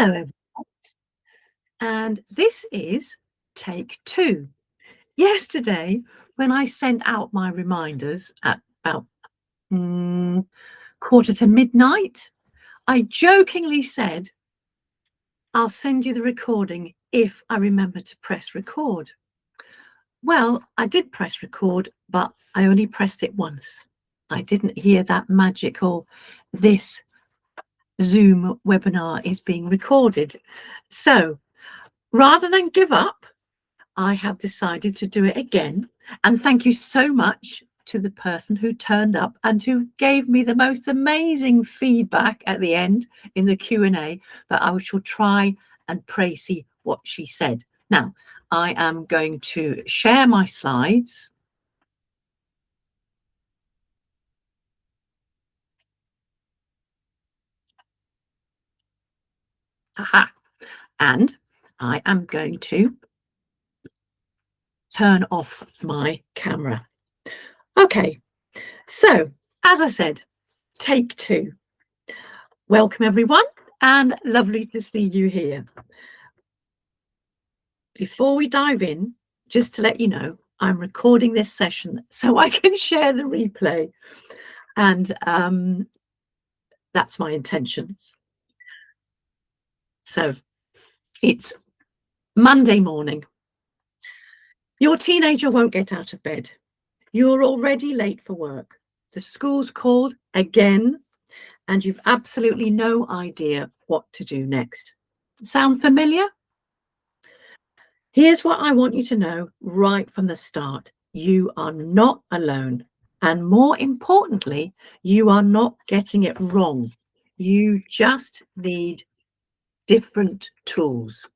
Hello, everyone, and this is take two. Yesterday, when I sent out my reminders at about 1:45, I jokingly said, I'll send you the recording if I remember to press record. Well, I did press record, but I only pressed it once. I didn't hear that magical, this Zoom webinar is being recorded. So rather than give up, I have decided to do it again. And thank you so much to the person who turned up and who gave me the most amazing feedback at the end in the Q&A, but I shall try and see what she said. Now, I am going to share my slides. Aha. And I am going to turn off my camera. Okay, so as I said, take two. Welcome everyone, and lovely to see you here. Before we dive in, just to let you know, I'm recording this session so I can share the replay, and that's my intention. So it's Monday morning. Your teenager won't get out of bed. You're already late for work. The school's called again, and you've absolutely no idea what to do next. Sound familiar? Here's what I want you to know right from the start. You are not alone. And more importantly, you are not getting it wrong. You just need different tools.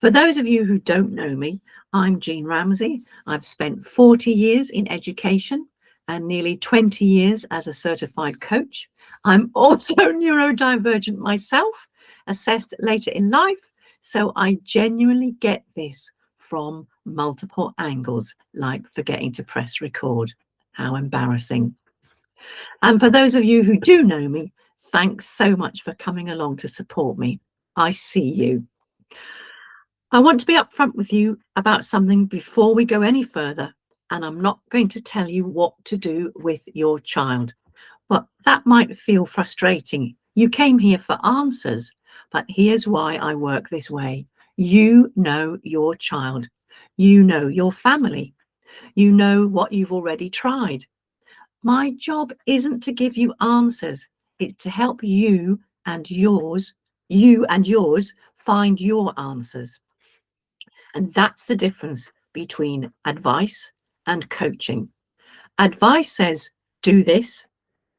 For those of you who don't know me, I'm Jean Ramsey. I've spent 40 years in education and nearly 20 years as a certified coach. I'm also neurodivergent myself, assessed later in life. So I genuinely get this from multiple angles, like forgetting to press record. How embarrassing. And for those of you who do know me, thanks so much for coming along to support me. I see you. I want to be upfront with you about something before we go any further, and I'm not going to tell you what to do with your child. But that might feel frustrating. You came here for answers, but here's why I work this way. You know your child. You know your family. You know what you've already tried. My job isn't to give you answers. It's to help you and yours find your answers. And that's the difference between advice and coaching. Advice says, do this,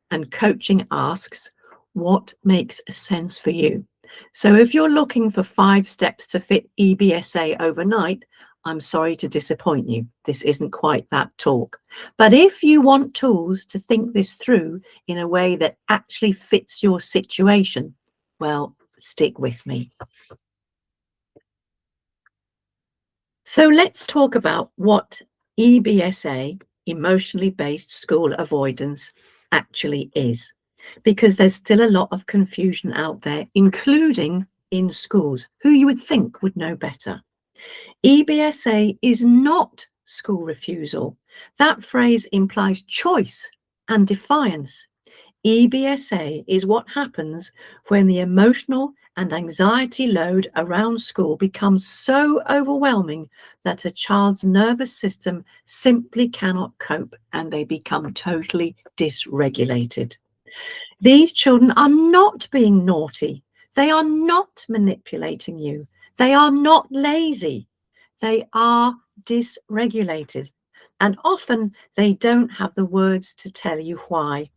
and coaching asks, what makes sense for you? So if you're looking for 5 steps to fit EBSA overnight, I'm sorry to disappoint you. This isn't quite that talk. But if you want tools to think this through in a way that actually fits your situation, well, stick with me. So let's talk about what EBSA, Emotionally Based School Avoidance, actually is, because there's still a lot of confusion out there, including in schools, who you would think would know better. EBSA is not school refusal. That phrase implies choice and defiance. EBSA is what happens when the emotional and anxiety load around school becomes so overwhelming that a child's nervous system simply cannot cope and they become totally dysregulated. These children are not being naughty. They are not manipulating you. They are not lazy. They are dysregulated. And often they don't have the words to tell you why.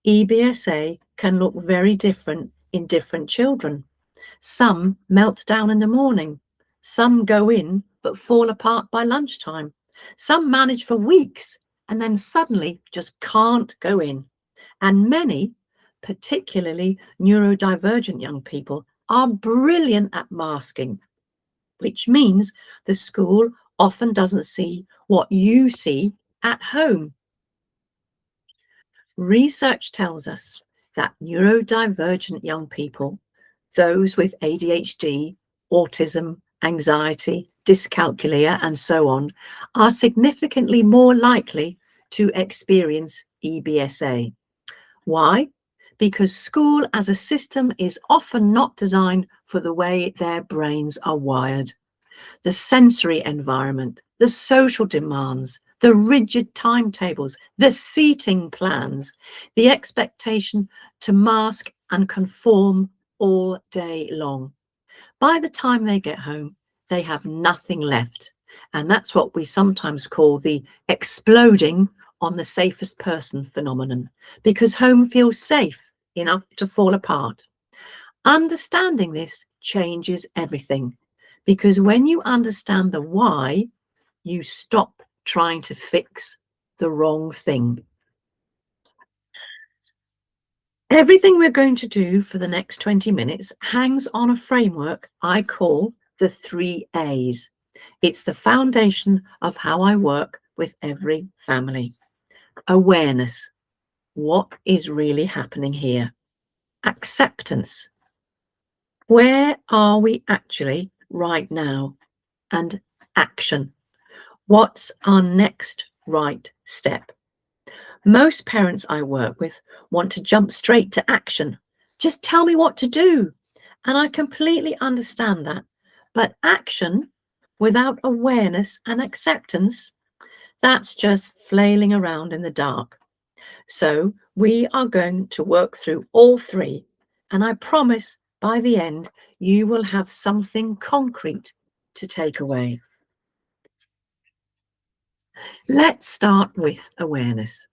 EBSA can look very different in different children. Some melt down in the morning. Some go in but fall apart by lunchtime. Some manage for weeks and then suddenly just can't go in. And many, particularly neurodivergent young people, are brilliant at masking, which means the school often doesn't see what you see at home. Research tells us that neurodivergent young people, those with ADHD, autism, anxiety, dyscalculia, and so on, are significantly more likely to experience EBSA. Why? Because school as a system is often not designed for the way their brains are wired. The sensory environment, the social demands, the rigid timetables, the seating plans, the expectation to mask and conform all day long. By the time they get home, they have nothing left. And that's what we sometimes call the exploding on the safest person phenomenon, because home feels safe enough to fall apart. Understanding this changes everything, because when you understand the why, you stop trying to fix the wrong thing. Everything we're going to do for the next 20 minutes hangs on a framework I call the 3 A's. It's the foundation of how I work with every family. Awareness. What is really happening here? Acceptance. Where are we actually right now? And action. What's our next right step? Most parents I work with want to jump straight to action. Just tell me what to do. And I completely understand that. But action without awareness and acceptance, that's just flailing around in the dark. So we are going to work through all 3. And I promise by the end, you will have something concrete to take away. Let's start with awareness.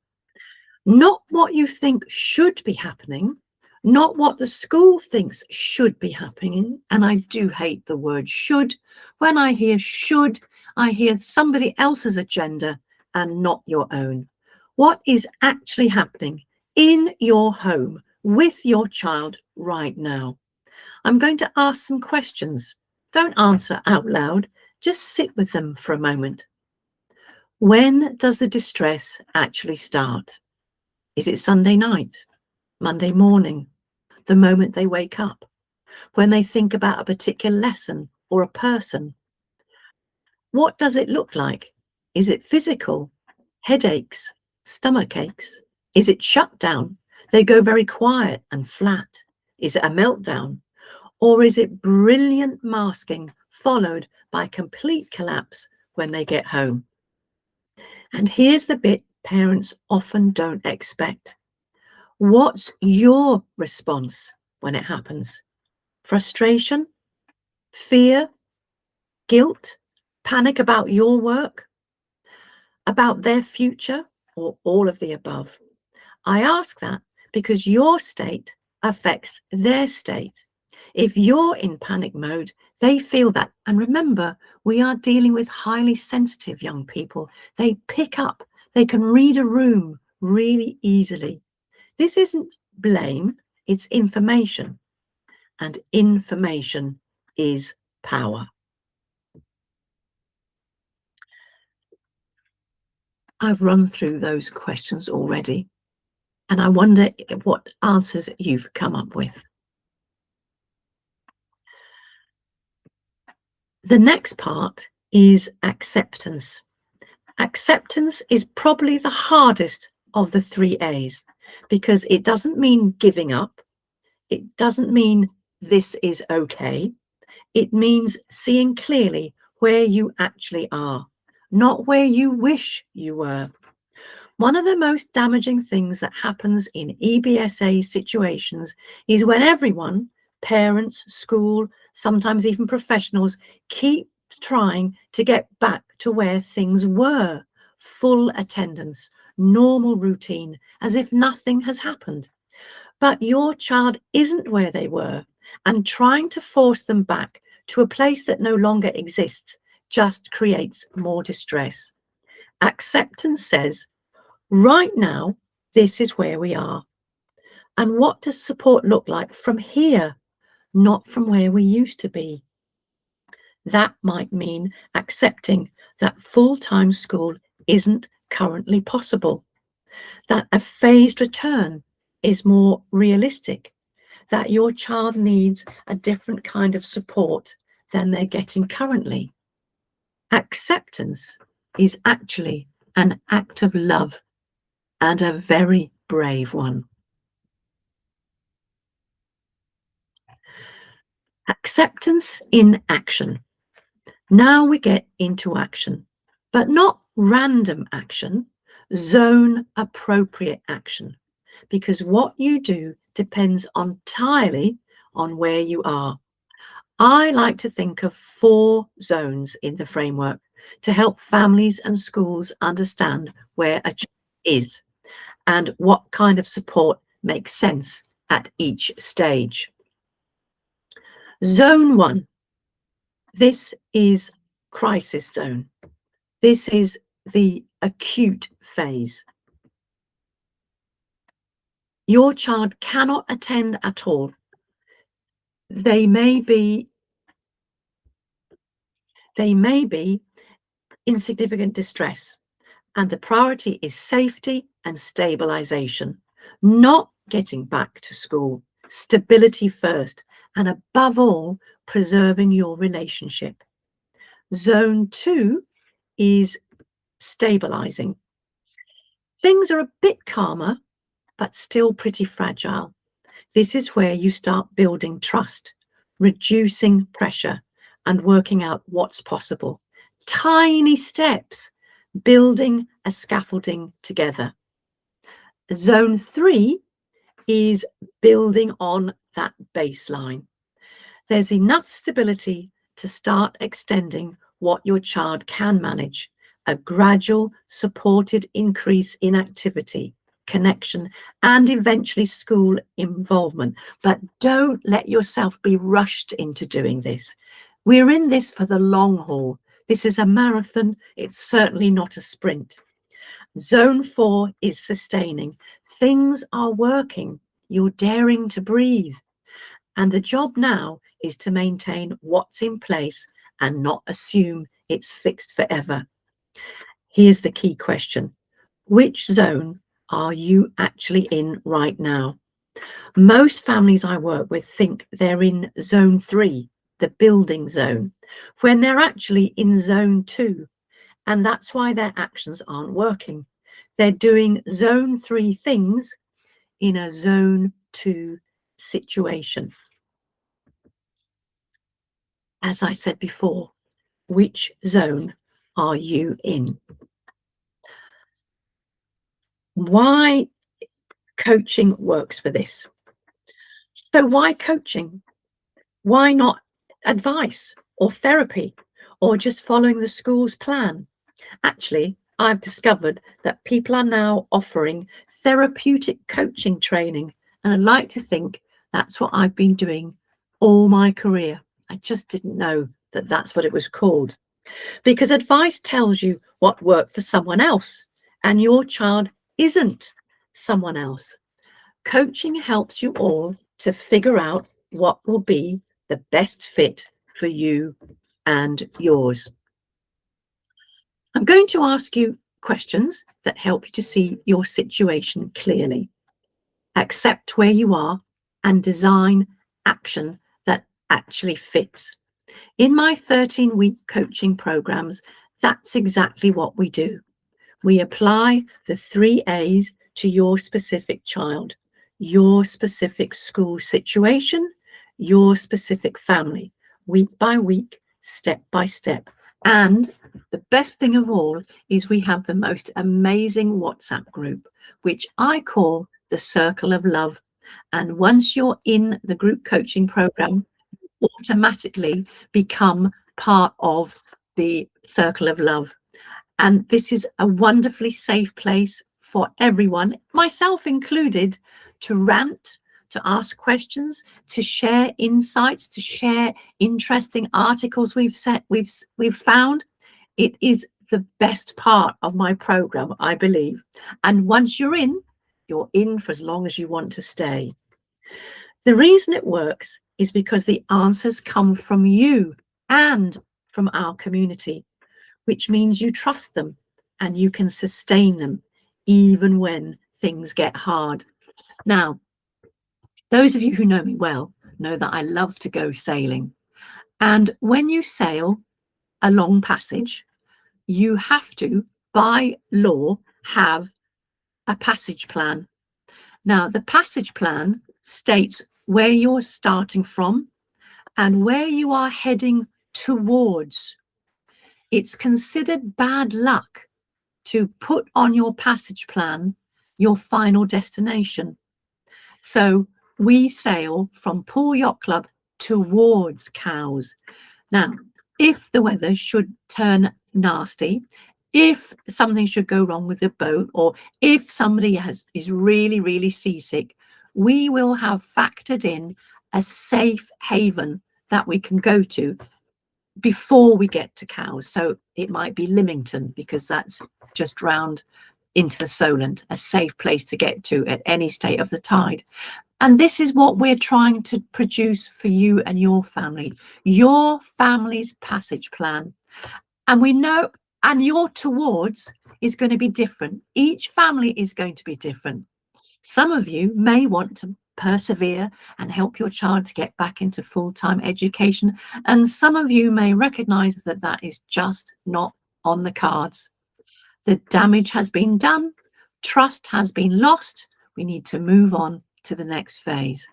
Not what you think should be happening, not what the school thinks should be happening. And I do hate the word should. When I hear should, I hear somebody else's agenda and not your own. What is actually happening in your home with your child right now? I'm going to ask some questions. Don't answer out loud. Just sit with them for a moment. When does the distress actually start? Is it Sunday night, Monday morning, the moment they wake up, when they think about a particular lesson or a person? What does it look like? Is it physical, headaches, stomach aches? Is it shutdown? They go very quiet and flat. Is it a meltdown? Or is it brilliant masking followed by complete collapse when they get home? And here's the bit parents often don't expect. What's your response when it happens? Frustration, fear, guilt, panic about your work, about their future, or all of the above? I ask that because your state affects their state. If you're in panic mode, they feel that. And remember, we are dealing with highly sensitive young people. They pick up, they can read a room really easily. This isn't blame, it's information. And information is power. I've run through those questions already, and I wonder what answers you've come up with. The next part is acceptance. Acceptance is probably the hardest of the 3 A's because it doesn't mean giving up. It doesn't mean this is okay. It means seeing clearly where you actually are, not where you wish you were. One of the most damaging things that happens in EBSA situations is when everyone, parents, school, sometimes even professionals, keep trying to get back to where things were. Full attendance, normal routine, as if nothing has happened. But your child isn't where they were, and trying to force them back to a place that no longer exists just creates more distress. Acceptance says, right now, this is where we are. And what does support look like from here, not from where we used to be? That might mean accepting that full-time school isn't currently possible, that a phased return is more realistic, that your child needs a different kind of support than they're getting currently. Acceptance is actually an act of love, and a very brave one. Acceptance in action. Now we get into action, but not random action, zone appropriate action, because what you do depends entirely on where you are. I like to think of 4 zones in the framework to help families and schools understand where a child is and what kind of support makes sense at each stage. Zone 1, this is crisis zone. This is the acute phase. Your child cannot attend at all. They may be in significant distress, and the priority is safety and stabilization, not getting back to school. Stability first, and above all, preserving your relationship. Zone 2 is stabilizing. Things are a bit calmer, but still pretty fragile. This is where you start building trust, reducing pressure, and working out what's possible. Tiny steps, building a scaffolding together. Zone 3 is building on that baseline. There's enough stability to start extending what your child can manage, a gradual, supported increase in activity, connection, and eventually school involvement. But don't let yourself be rushed into doing this. We're in this for the long haul. This is a marathon. It's certainly not a sprint. Zone 4 is sustaining. Things are working. You're daring to breathe. And the job now is to maintain what's in place and not assume it's fixed forever. Here's the key question. Which zone are you actually in right now? Most families I work with think they're in zone 3, the building zone, when they're actually in zone 2. And that's why their actions aren't working. They're doing zone 3 things in a zone 2 situation. As I said before, which zone are you in? Why coaching works for this? So why coaching? Why not advice or therapy or just following the school's plan? Actually, I've discovered that people are now offering therapeutic coaching training, and I'd like to think that's what I've been doing all my career. I just didn't know that that's what it was called. Because advice tells you what worked for someone else, and your child isn't someone else. Coaching helps you all to figure out what will be the best fit for you and yours. I'm going to ask you questions that help you to see your situation clearly, accept where you are, and design action that actually fits. In my 13-week coaching programs, that's exactly what we do. We apply the 3 A's to your specific child, your specific school situation, your specific family, week by week, step by step. And the best thing of all is we have the most amazing WhatsApp group, which I call the Circle of Love. And once you're in the group coaching program, automatically become part of the Circle of Love. And this is a wonderfully safe place for everyone, myself included, to rant, to ask questions, to share insights, to share interesting articles we've found. It is the best part of my program, I believe. And once you're in for as long as you want to stay. The reason it works is because the answers come from you and from our community, which means you trust them and you can sustain them even when things get hard. Now, those of you who know me well know that I love to go sailing. And when you sail a long passage, you have to, by law, have a passage plan. Now, the passage plan states where you're starting from and where you are heading towards. It's considered bad luck to put on your passage plan your final destination. So we sail from Pool Yacht Club towards Cowes. Now, if the weather should turn nasty, if something should go wrong with the boat, or if somebody is really, really seasick, we will have factored in a safe haven that we can go to before we get to Cowes. So it might be Lymington, because that's just round into the Solent, a safe place to get to at any state of the tide. And this is what we're trying to produce for you and your family's passage plan. And we know, and your towards is going to be different. Each family is going to be different. Some of you may want to persevere and help your child to get back into full-time education. And some of you may recognize that that is just not on the cards. The damage has been done. Trust has been lost. We need to move on to the next phase.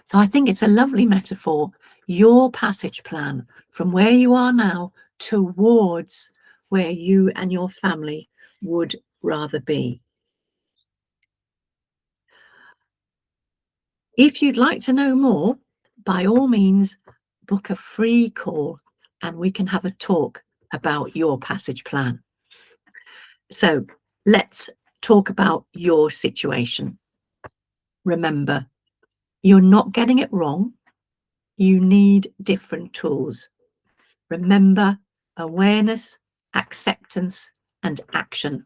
So I think it's a lovely metaphor, your passage plan from where you are now towards where you and your family would rather be. If you'd like to know more, by all means, book a free call and we can have a talk about your passage plan. So let's talk about your situation. Remember, you're not getting it wrong. You need different tools. Remember, awareness, acceptance, and action.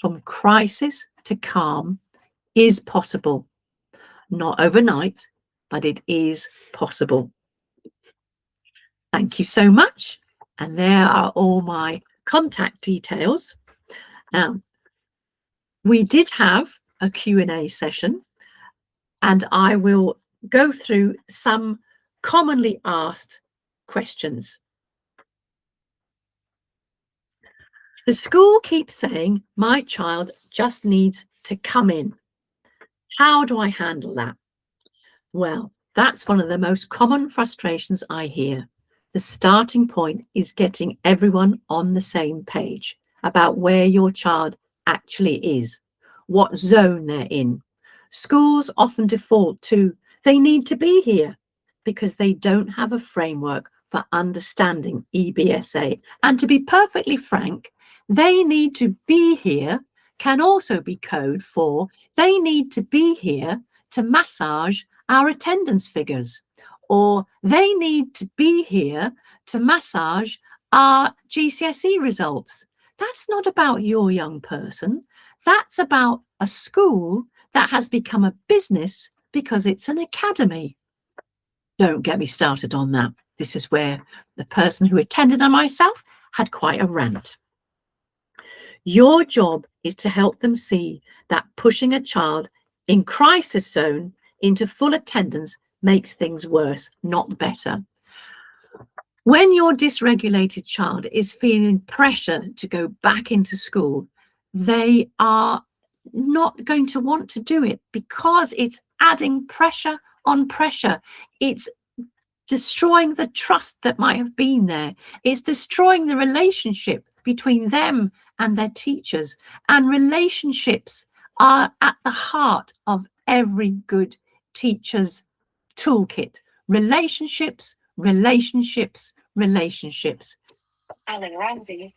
From crisis to calm is possible. Not overnight, but it is possible. Thank you so much. And there are all my contact details. Now, we did have a Q&A session, and I will go through some commonly asked questions. The school keeps saying my child just needs to come in. How do I handle that? Well, that's one of the most common frustrations I hear. The starting point is getting everyone on the same page about where your child actually is, what zone they're in. Schools often default to they need to be here because they don't have a framework for understanding EBSA. And to be perfectly frank, they need to be here can also be code for they need to be here to massage our attendance figures, or they need to be here to massage our GCSE results. That's not about your young person. That's about a school that has become a business because it's an academy. Don't get me started on that. This is where the person who attended and myself had quite a rant. Your job is to help them see that pushing a child in crisis zone into full attendance makes things worse, not better. When your dysregulated child is feeling pressure to go back into school, they are not going to want to do it because it's adding pressure on pressure. It's destroying the trust that might have been there. It's destroying the relationship between them and their teachers. And relationships are at the heart of every good teacher's toolkit. Relationships, relationships, relationships. Alan Ramsey.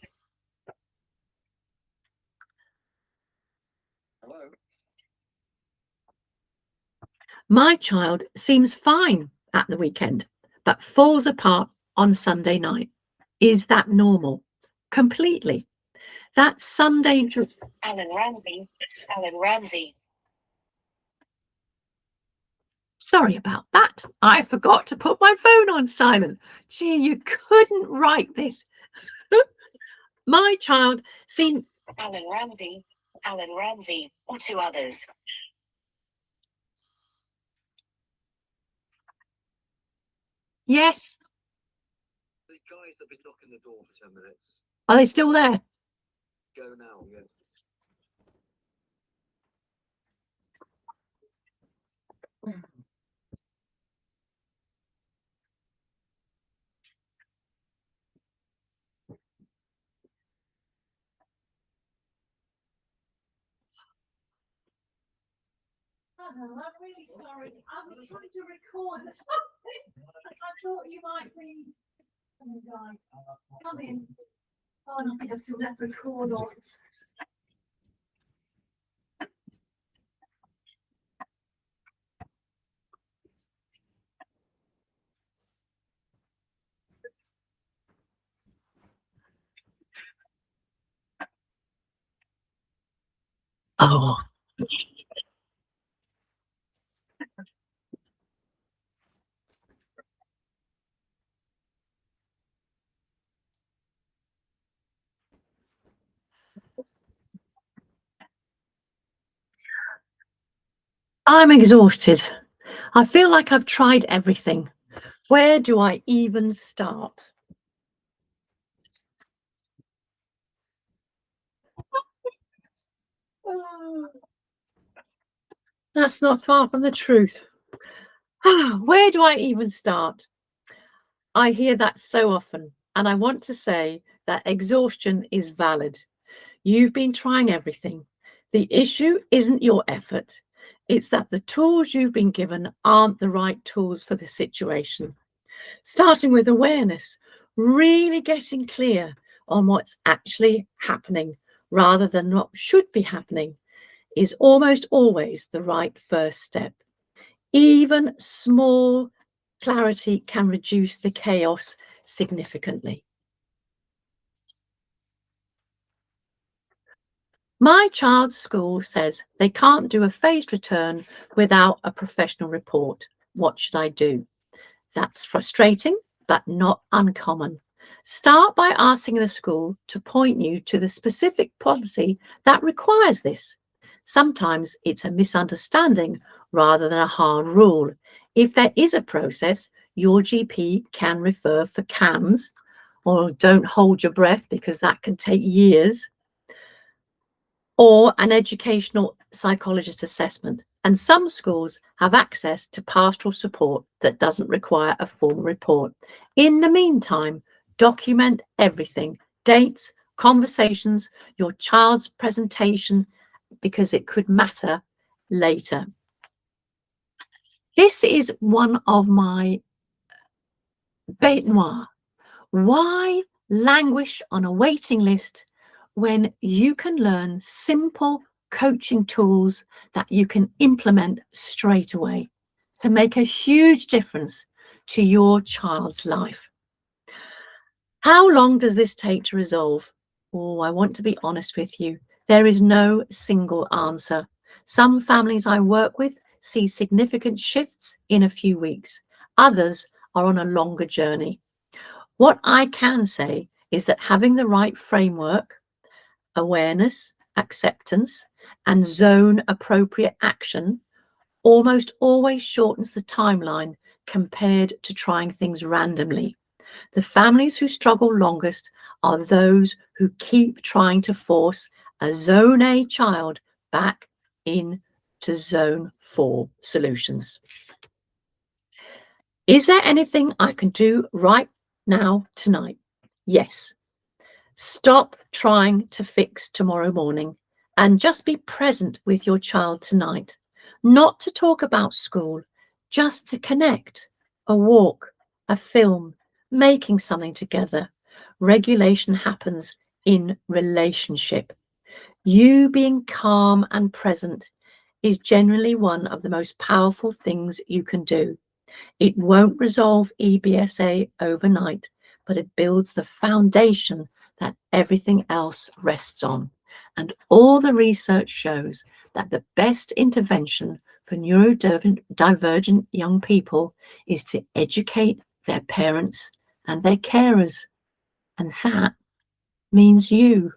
Hello. My child seems fine at the weekend, but falls apart on Sunday night. Is that normal? Completely. That Sunday. Alan Ramsey. Alan Ramsey. Sorry about that. I forgot to put my phone on silent. Gee, you couldn't write this. My child seemed. Alan Ramsey. Alan Ramsey. Or two others. Yes. The guys that have been knocking the door for 10 minutes. Are they still there? Go now, yeah. I'm really sorry. I'm trying to record something. I thought you might be. Come in. Oh, and I think I've still left record on. Oh. I'm exhausted. I feel like I've tried everything. Where do I even start? That's not far from the truth. Where do I even start? I hear that so often, and I want to say that exhaustion is valid. You've been trying everything. The issue isn't your effort. It's that the tools you've been given aren't the right tools for the situation. Starting with awareness, really getting clear on what's actually happening rather than what should be happening is almost always the right first step. Even small clarity can reduce the chaos significantly. My child's school says they can't do a phased return without a professional report. What should I do? That's frustrating, but not uncommon. Start by asking the school to point you to the specific policy that requires this. Sometimes it's a misunderstanding rather than a hard rule. If there is a process, your GP can refer for CAMS, or don't hold your breath because that can take years, or an educational psychologist assessment. And some schools have access to pastoral support that doesn't require a formal report. In the meantime, document everything: dates, conversations, your child's presentation, because it could matter later. This is one of my bête noire. Why languish on a waiting list when you can learn simple coaching tools that you can implement straight away to make a huge difference to your child's life? How long does this take to resolve? Oh, I want to be honest with you. There is no single answer. Some families I work with see significant shifts in a few weeks. Others are on a longer journey. What I can say is that having the right framework, awareness, acceptance, and zone appropriate action almost always shortens the timeline compared to trying things randomly. The families who struggle longest are those who keep trying to force a Zone A child back into Zone 4 solutions. Is there anything I can do right now, tonight? Yes. Stop trying to fix tomorrow morning and just be present with your child tonight. Not to talk about school, just to connect. A walk, a film, making something together. Regulation happens in relationship. You being calm and present is generally one of the most powerful things you can do. It won't resolve EBSA overnight, but it builds the foundation that everything else rests on. And all the research shows that the best intervention for neurodivergent young people is to educate their parents and their carers. And that means you.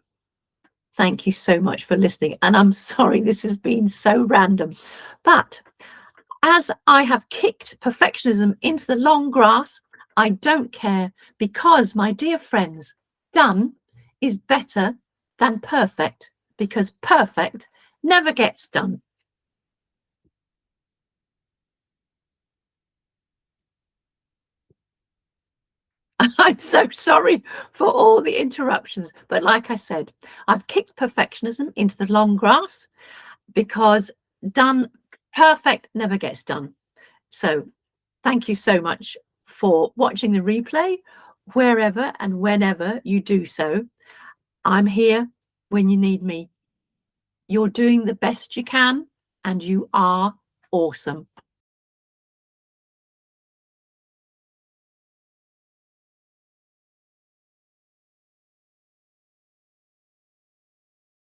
Thank you so much for listening. And I'm sorry this has been so random, but as I have kicked perfectionism into the long grass, I don't care, because, my dear friends, done is better than perfect, because perfect never gets done. I'm so sorry for all the interruptions, but like I said, I've kicked perfectionism into the long grass, because perfect never gets done. So thank you so much for watching the replay, wherever and whenever you do so. I'm here when you need me. You're doing the best you can, and you are awesome.